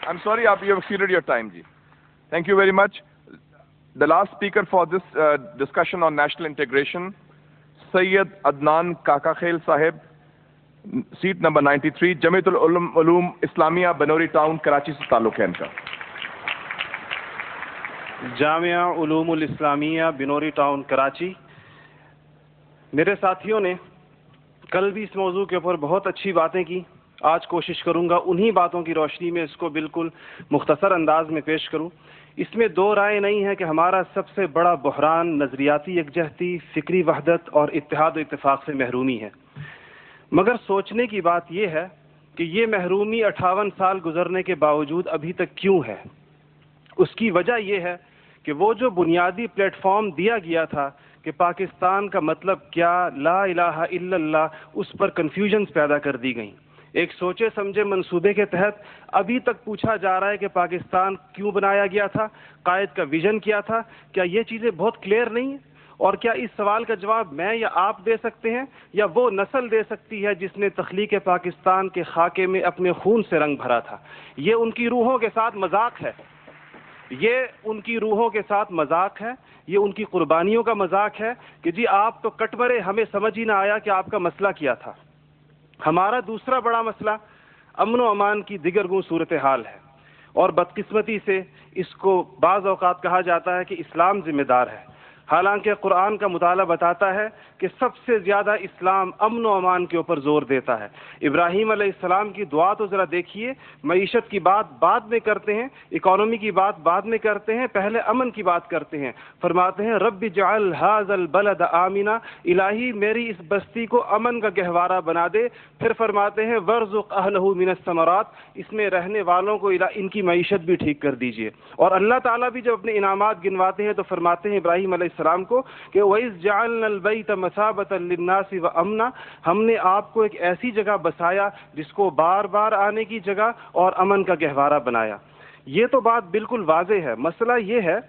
I'm sorry, you have exceeded your time, ji. Thank you very much. The last speaker for this discussion on national integration, Sayyid Adnan Kakakhel Sahib, seat number 93, Jamiatul Uloom Islamia, Banori Town, Karachi se ताल्लुक है इनका. Jamia उलूमुल Islamia Binori town Karachi. मेरे साथियों ने कल भी इस मौजू के ऊपर बहुत अच्छी बातें की. आज कोशिश करूंगा उन्हीं बातों की रोशनी में इसको बिल्कुल मुख्तसर अंदाज में पेश करूं. इसमें दो राय नहीं है कि हमारा सबसे बड़ा बहरान नज़रियाती यकजहती, फ़िक्री वहदत और इत्तेहाद व इत्तेफाक से महरूमी है. मगर सोचने की बात यह है कि ये महरूमी 58 साल गुजरने के बावजूद अभी तक क्यों है. उसकी वजह यह है कि वो जो बुनियादी प्लेटफॉर्म दिया गया था कि पाकिस्तान का मतलब क्या, ला इलाहा इल्लल्लाह, उस पर कन्फ्यूजन्स पैदा कर दी गई. एक सोचे समझे मंसूबे के तहत अभी तक पूछा जा रहा है कि पाकिस्तान क्यों बनाया गया था, कायद का विजन क्या था. क्या ये चीज़ें बहुत क्लियर नहीं है? और क्या इस सवाल का जवाब मैं या आप दे सकते हैं या वो नस्ल दे सकती है जिसने तख्लीक पाकिस्तान के खाके में अपने खून से रंग भरा था. ये उनकी रूहों के साथ मजाक है, ये उनकी रूहों के साथ मजाक है, ये उनकी कुर्बानियों का मजाक है कि जी आप तो कट मरे, हमें समझ ही ना आया कि आपका मसला क्या था. हमारा दूसरा बड़ा मसला अमन व अमान की दिगरगुं सूरत हाल है और बदकिस्मती से इसको बाज़ औक़ात कहा जाता है कि इस्लाम ज़िम्मेदार है. हालांकि कुरान का मुताला बताता है कि सबसे ज़्यादा इस्लाम अमन व अमान के ऊपर ज़ोर देता है. इब्राहीम अलैहिस्सलाम की दुआ तो ज़रा देखिए. मईशत की बात बाद में करते हैं, इकॉनमी की बात बाद में करते हैं, पहले अमन की बात करते हैं. फरमाते हैं रब्बि जअल हाज़ल बलद आमिना, इलाही मेरी इस बस्ती को अमन का गहवारा बना दे. फिर फरमाते हैं वर्ज़ुक़ अहलहु मिनस समरात, इसमें रहने वालों को इनकी मईशत भी ठीक कर दीजिए. और अल्लाह ताला भी जब अपने इनामात गिनवाते हैं तो फरमाते हैं इब्राहीम अलैहिस्सलाम को कि वइज़ जअलनल बैत मसाबतन लिन्नासि व अमना, हमने आपको एक ऐसी जगह बसाया जिसको बार बार आने की जगह और अमन का गहवारा बनाया. ये तो बात बिल्कुल वाज़ेह है. मसला ये है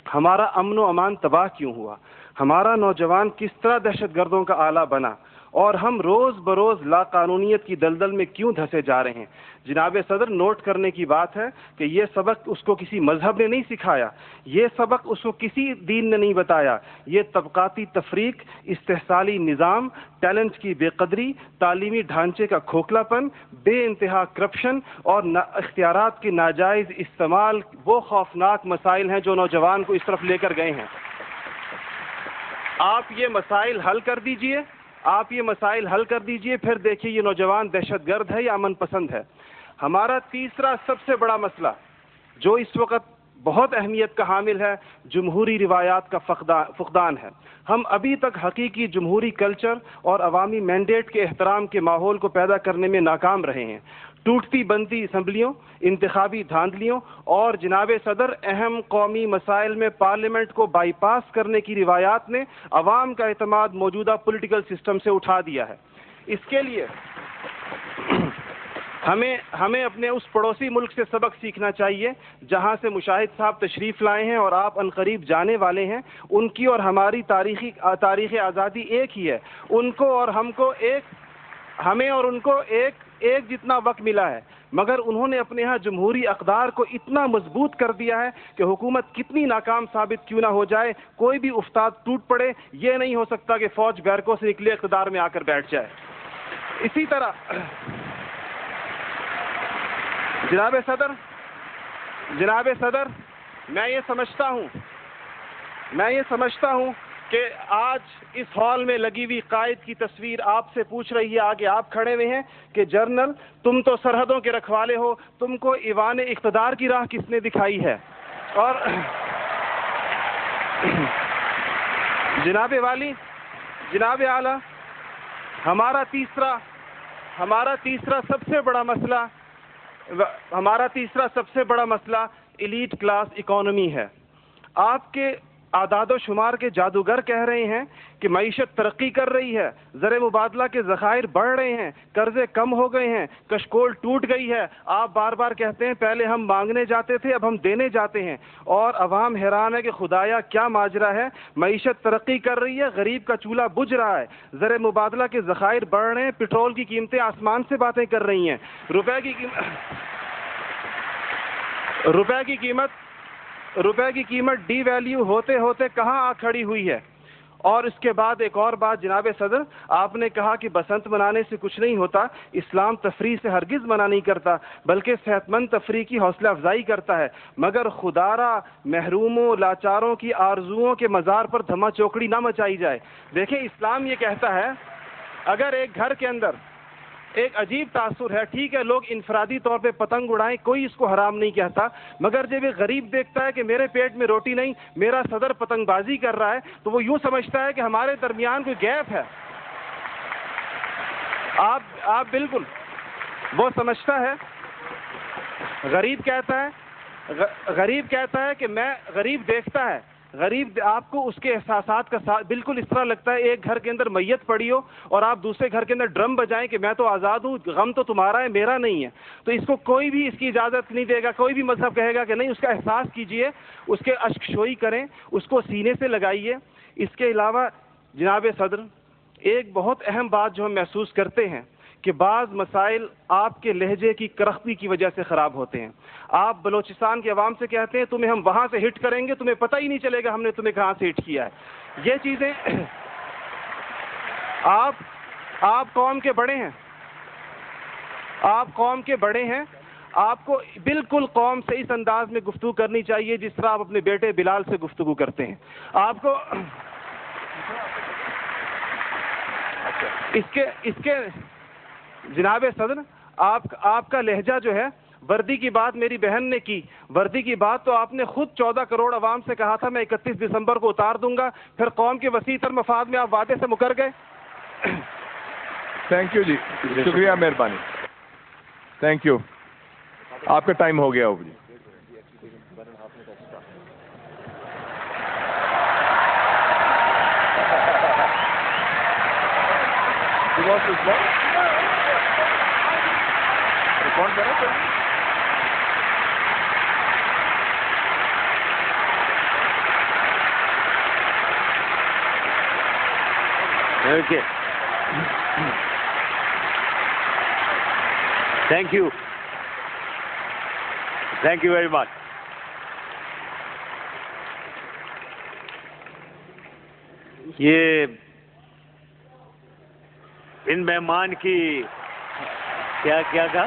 हमारा अमन व अमान तबाह क्यों हुआ, हमारा नौजवान किस तरह दहशतगर्दों का आला बना और हम रोज़ बरोज़ लाकानूनियत की दलदल में क्यों धंसे जा रहे हैं. जनाब सदर, नोट करने की बात है कि ये सबक उसको किसी मजहब ने नहीं सिखाया, ये सबक उसको किसी दीन ने नहीं बताया. ये तबकाती तफरीक, इस्तेहसाली निज़ाम, टैलेंट की बेकदरी, तालीमी ढांचे का खोखलापन, बेइंतहा करप्शन और इख्तियारात के नाजायज़ इस्तेमाल, वो खौफनाक मसाइल हैं जो नौजवान को इस तरफ लेकर गए हैं. आप ये मसाइल हल कर दीजिए, आप ये मसाइल हल कर दीजिए, फिर देखिए ये नौजवान दहशतगर्द है या अमन पसंद है. हमारा तीसरा सबसे बड़ा मसला जो इस वक्त बहुत अहमियत का हामिल है, जमहूरी रिवायात का फुकदान है. हम अभी तक हकीकी जमहूरी कल्चर और अवामी मैंडेट के एहतराम के माहौल को पैदा करने में नाकाम रहे हैं. टूटती बनती असम्बलियों, इंतखाबी धांधलियों और जनाब सदर अहम कौमी मसाइल में पार्लियामेंट को बाईपास करने की रिवायात ने अवाम का एतमाद मौजूदा पॉलिटिकल सिस्टम से उठा दिया है. इसके लिए हमें अपने उस पड़ोसी मुल्क से सबक सीखना चाहिए जहां से मुशाहिद साहब तशरीफ़ लाए हैं और आप अनकरीब जाने वाले हैं. उनकी और हमारी तारीख़ आज़ादी एक ही है. उनको और हमको हमें और उनको एक जितना वक्त मिला है, मगर उन्होंने अपने यहाँ जमहूरी अक़दार को इतना मजबूत कर दिया है कि हुकूमत कितनी नाकाम साबित क्यों ना हो जाए, कोई भी उस्ताद टूट पड़े, ये नहीं हो सकता कि फ़ौज बैरकों से निकले इक़्तिदार में आकर बैठ जाए. इसी तरह जनाब सदर, मैं ये समझता हूँ कि आज इस हॉल में लगी हुई कायद की तस्वीर आपसे पूछ रही है, आगे आप खड़े हुए हैं कि जनरल तुम तो सरहदों के रखवाले हो, तुमको ईवान इक़्तिदार की राह किसने दिखाई है. और जनाब आला, हमारा तीसरा सबसे बड़ा मसला एलीट क्लास इकॉनमी है. आपके आदादो शुमार के जादूगर कह रहे हैं कि मईशत तरक्की कर रही है, ज़र मुबादला के ज़खायर बढ़ रहे हैं, कर्जे कम हो गए हैं, कशकोल टूट गई है. आप बार बार कहते हैं पहले हम मांगने जाते थे, अब हम देने जाते हैं. और अवाम हैरान है कि खुदाया क्या माजरा है. मईशत तरक्की कर रही है, गरीब का चूल्हा बुझ रहा है, ज़र मुबादला के ज़खायर बढ़ रहे हैं, पेट्रोल की कीमतें आसमान से बातें कर रही हैं, रुपए की روپے کی قیمت ڈی ویلیو ہوتے ہوتے کہاں آ کھڑی ہوئی ہے. اور اس کے بعد ایک اور بات جناب صدر, آپ نے کہا کہ بسنت منانے سے کچھ نہیں ہوتا. اسلام تفریح سے ہرگز منع نہیں کرتا, بلکہ صحت مند تفریح کی حوصلہ افزائی کرتا ہے, مگر خدارا محروموں لاچاروں کی آرزوؤں کے مزار پر دھما چوکڑی نہ مچائی جائے. دیکھیں اسلام یہ کہتا ہے, اگر ایک گھر کے اندر ایک عجیب تاثر ہے, ٹھیک ہے لوگ انفرادی طور پہ پتنگ اڑائیں, کوئی اس کو حرام نہیں کہتا, مگر جب ایک غریب دیکھتا ہے کہ میرے پیٹ میں روٹی نہیں, میرا صدر پتنگ بازی کر رہا ہے, تو وہ یوں سمجھتا ہے کہ ہمارے درمیان کوئی گیپ ہے. آپ بالکل وہ سمجھتا ہے. غریب کہتا ہے کہ میں, غریب دیکھتا ہے, غریب آپ کو اس کے احساسات کا بالکل اس طرح لگتا ہے ایک گھر کے اندر میت پڑی ہو اور آپ دوسرے گھر کے اندر ڈرم بجائیں کہ میں تو آزاد ہوں, غم تو تمہارا ہے میرا نہیں ہے. تو اس کو کوئی بھی اس کی اجازت نہیں دے گا, کوئی بھی مذہب کہے گا کہ نہیں, اس کا احساس کیجئے, اس کے اشک شوئی کریں, اس کو سینے سے لگائیے. اس کے علاوہ جناب صدر ایک بہت اہم بات جو ہم محسوس کرتے ہیں کہ بعض مسائل آپ کے لہجے کی کرختی کی وجہ سے خراب ہوتے ہیں. آپ بلوچستان کے عوام سے کہتے ہیں تمہیں ہم وہاں سے ہٹ کریں گے, تمہیں پتہ ہی نہیں چلے گا ہم نے تمہیں کہاں سے ہٹ کیا ہے. یہ چیزیں آپ قوم کے بڑے ہیں, آپ کو بالکل قوم سے اس انداز میں گفتگو کرنی چاہیے جس طرح آپ اپنے بیٹے بلال سے گفتگو کرتے ہیں. آپ کو اس کے جناب صدر آپ کا لہجہ جو ہے, وردی کی بات میری بہن نے کی, وردی کی بات تو آپ نے خود 14 کروڑ عوام سے کہا تھا میں 31 دسمبر کو اتار دوں گا, پھر قوم کے وسیع تر مفاد میں آپ وعدے سے مکر گئے. تھینک یو جی, شکریہ, مہربانی, تھینک یو. آپ کا ٹائم ہو گیا ہو جی. Okay. Thank you. Thank you very much. یہ ان مہمان کی کیا کہا